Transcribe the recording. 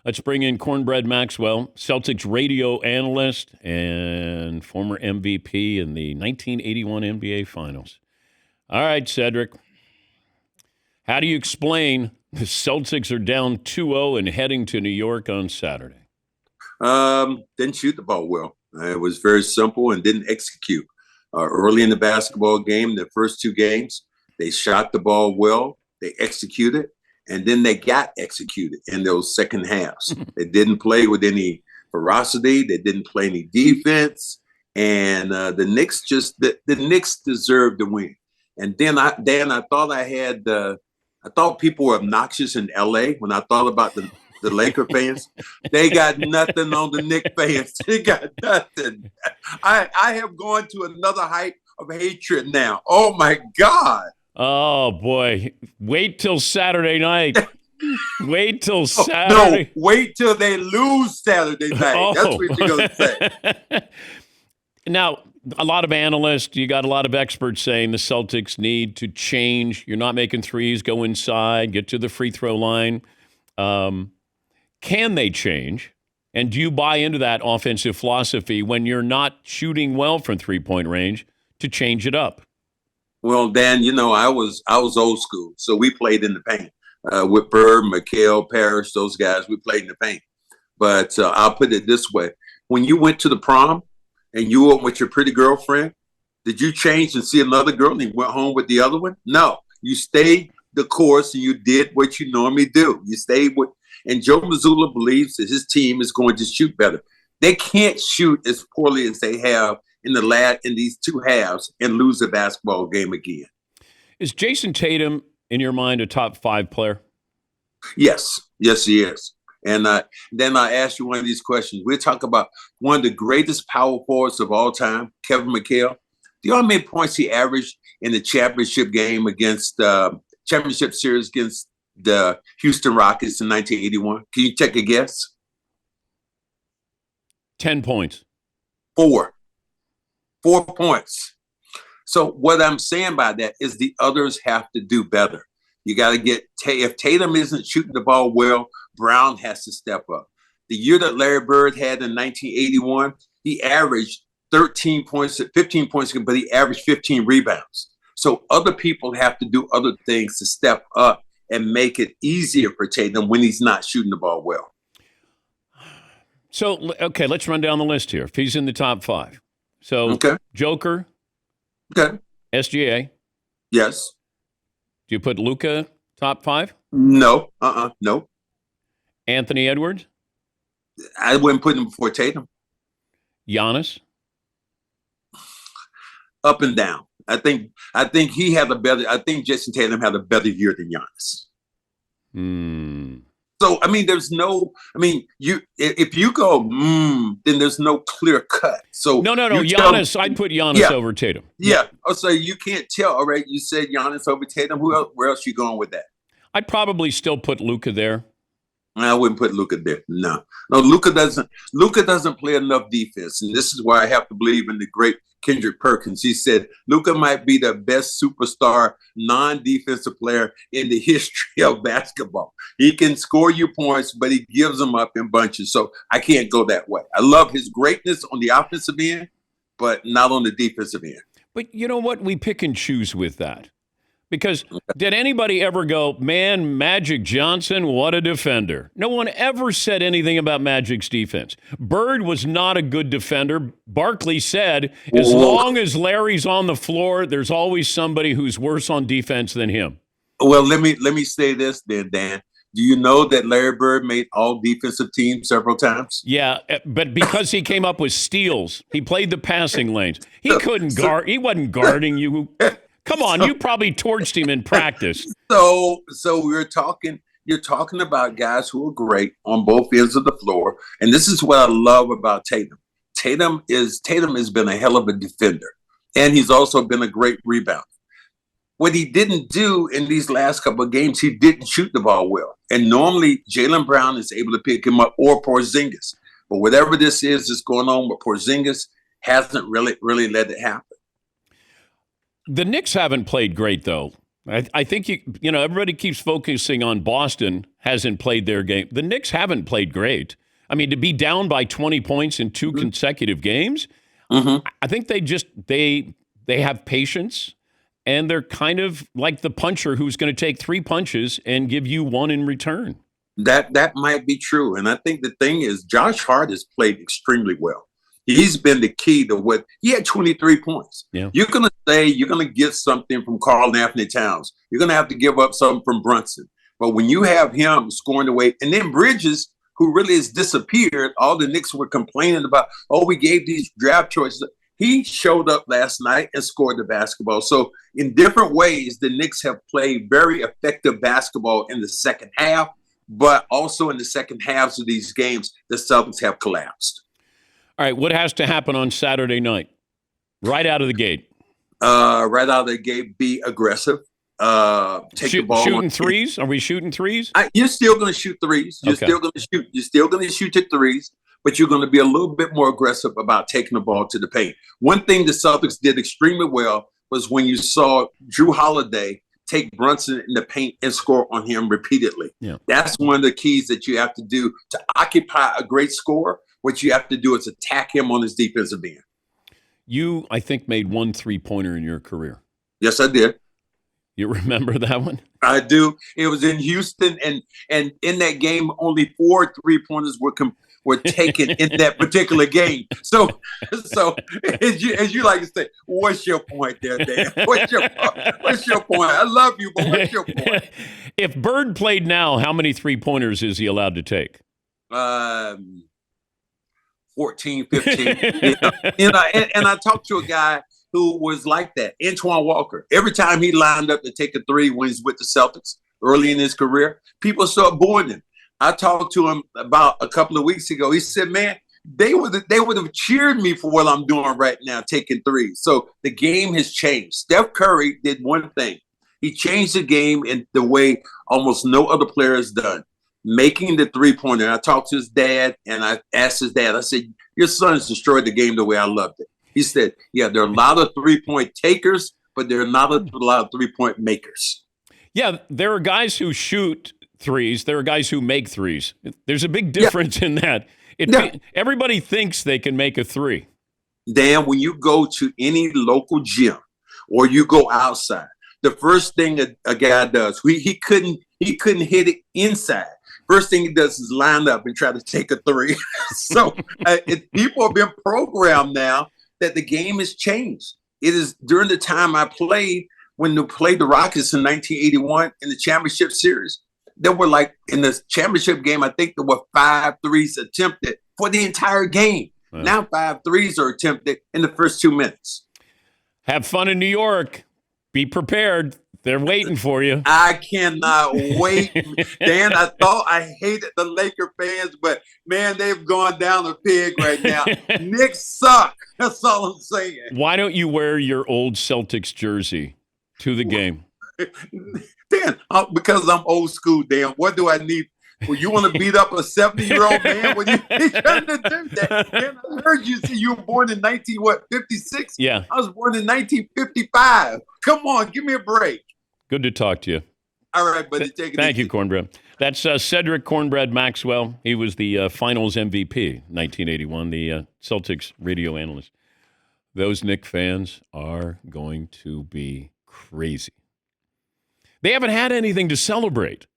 Let's bring in Cornbread Maxwell, Celtics radio analyst and former MVP in the 1981 NBA Finals. All right, Cedric. How do you explain the Celtics are down 2-0 and heading to New York on Saturday? Didn't shoot the ball well. It was very simple and didn't execute. Early in the basketball game, the first two games, they shot the ball well, they executed, and then they got executed in those second halves. They didn't play with any ferocity. They didn't play any defense. And the Knicks the Knicks deserved to win. And then I thought I thought people were obnoxious in LA when I thought about the Laker fans. They got nothing on the Knicks fans. They got nothing. I have gone to another height of hatred now. Oh my God. Oh boy. Wait till Saturday night. Wait till Saturday. No, wait till they lose Saturday night. That's what you're gonna say. Now, a lot of analysts, you got a lot of experts saying the Celtics need to change. You're not making threes, go inside, get to the free throw line. Can they change? And do you buy into that offensive philosophy when you're not shooting well from three-point range to change it up? Well, Dan, I was old school, so we played in the paint with Bird, McHale, Parrish, those guys. We played in the paint. But I'll put it this way: when you went to the prom and you went with your pretty girlfriend, did you change and see another girl and you went home with the other one? No, you stayed the course and you did what you normally do. You stayed with. And Joe Mazzulla believes that his team is going to shoot better. They can't shoot as poorly as they have in these two halves and lose the basketball game again. Is Jayson Tatum, in your mind, a top 5 player? Yes, he is. And then I ask you one of these questions. We'll talk about one of the greatest power forwards of all time, Kevin McHale. Do you know how many points he averaged in the championship game championship series against the Houston Rockets in 1981? Can you take a guess? 10 points. 4 points. So what I'm saying by that is the others have to do better. You got to if Tatum isn't shooting the ball well, Brown has to step up. The year that Larry Bird had in 1981, he averaged 15 points, but he averaged 15 rebounds. So other people have to do other things to step up and make it easier for Tatum when he's not shooting the ball well. So, okay, let's run down the list here. If he's in the top 5. So, okay. Joker. Okay. SGA. Yes. Do you put Luka top 5? No. No. Anthony Edwards? I wouldn't put him before Tatum. Giannis? Up and down. I think he had I think Jayson Tatum had a better year than Giannis. So, if you go, then there's no clear cut. So No. Giannis, I'd put Giannis over Tatum. Yeah. Oh, so you can't tell. All right. You said Giannis over Tatum. Where else are you going with that? I'd probably still put Luka there. I wouldn't put Luka there. No, Luka doesn't play enough defense. And this is why I have to believe in the great Kendrick Perkins. He said Luka might be the best superstar non-defensive player in the history of basketball. He can score you points, but he gives them up in bunches. So I can't go that way. I love his greatness on the offensive end, but not on the defensive end. But you know what? We pick and choose with that. Because did anybody ever go, man, Magic Johnson, what a defender? No one ever said anything about Magic's defense. Bird was not a good defender. Barkley said, as long as Larry's on the floor, there's always somebody who's worse on defense than him. Well, let me say this then, Dan. Do you know that Larry Bird made all defensive teams several times? Yeah, but because he came up with steals, he played the passing lanes. He couldn't guard. He wasn't guarding you. Come on, you probably torched him in practice. So you're talking about guys who are great on both ends of the floor. And this is what I love about Tatum. Tatum has been a hell of a defender. And he's also been a great rebounder. What he didn't do in these last couple of games, he didn't shoot the ball well. And normally Jaylen Brown is able to pick him up, or Porzingis. But whatever this is that's going on with Porzingis hasn't really let it happen. The Knicks haven't played great, though. I think everybody keeps focusing on Boston hasn't played their game. The Knicks haven't played great. I mean, to be down by 20 points in two consecutive games, I think they have patience, and they're kind of like the puncher who's going to take 3 punches and give you one in return. That might be true. And I think the thing is Josh Hart has played extremely well. He's been the key to what he had 23 points. Yeah. You're going to say you're going to get something from Karl Anthony Towns. You're going to have to give up something from Brunson. But when you have him scoring away, and then Bridges, who really has disappeared, all the Knicks were complaining about, we gave these draft choices. He showed up last night and scored the basketball. So in different ways, the Knicks have played very effective basketball in the second half, but also in the second halves of these games, the Celtics have collapsed. All right, what has to happen on Saturday night? Right out of the gate. Right out of the gate, be aggressive. Take the ball. Shooting threes? Are we shooting threes? You're still going to shoot threes. You're still going to shoot. You're still going to shoot your threes, but you're going to be a little bit more aggressive about taking the ball to the paint. One thing the Celtics did extremely well was when you saw Drew Holiday take Brunson in the paint and score on him repeatedly. Yeah. That's one of the keys that you have to do to occupy a great score. What you have to do is attack him on his defensive end. You, I think, made 1 3-pointer in your career. Yes, I did. You remember that one? I do. It was in Houston, and in that game, only 4 3-pointers were taken in that particular game. So as you like to say, what's your point there, Dan? What's your point? I love you, but what's your point? If Bird played now, how many 3-pointers is he allowed to take? 14, 15. And I talked to a guy who was like that, Antoine Walker. Every time he lined up to take a three when he's with the Celtics early in his career, people start booing him. I talked to him about a couple of weeks ago. He said, man, they would have cheered me for what I'm doing right now, taking threes. So the game has changed. Steph Curry did one thing. He changed the game in the way almost no other player has done. Making the 3-pointer. I talked to his dad, and I asked his dad, I said, your son's destroyed the game the way I loved it. He said, yeah, there are a lot of 3-point takers, but there are not a lot of 3-point makers. Yeah, there are guys who shoot threes. There are guys who make threes. There's a big difference in that. Everybody thinks they can make a three. Dan, when you go to any local gym or you go outside, the first thing a guy does, he couldn't hit it inside. First thing he does is line up and try to take a three. So people have been programmed now that the game has changed. It is during the time I played, when they played the Rockets in 1981 in the championship series, there were in the championship game, I think there were 5 threes attempted for the entire game. Wow. Now 5 threes are attempted in the first 2 minutes. Have fun in New York. Be prepared. They're waiting for you. I cannot wait. Dan, I thought I hated the Laker fans, but, man, they've gone down the pig right now. Knicks suck. That's all I'm saying. Why don't you wear your old Celtics jersey to the game? Dan, because I'm old school, Dan. What do I need? Well, you want to beat up a 70-year-old man? When you trying to do that? Man, I heard you say you were born in 56? Yeah. I was born in 1955. Come on, give me a break. Good to talk to you. All right, buddy. Take it Thank easy. you, Cornbread. That's Cedric Cornbread Maxwell. He was the Finals MVP, 1981, the Celtics radio analyst. Those Knicks fans are going to be crazy. They haven't had anything to celebrate.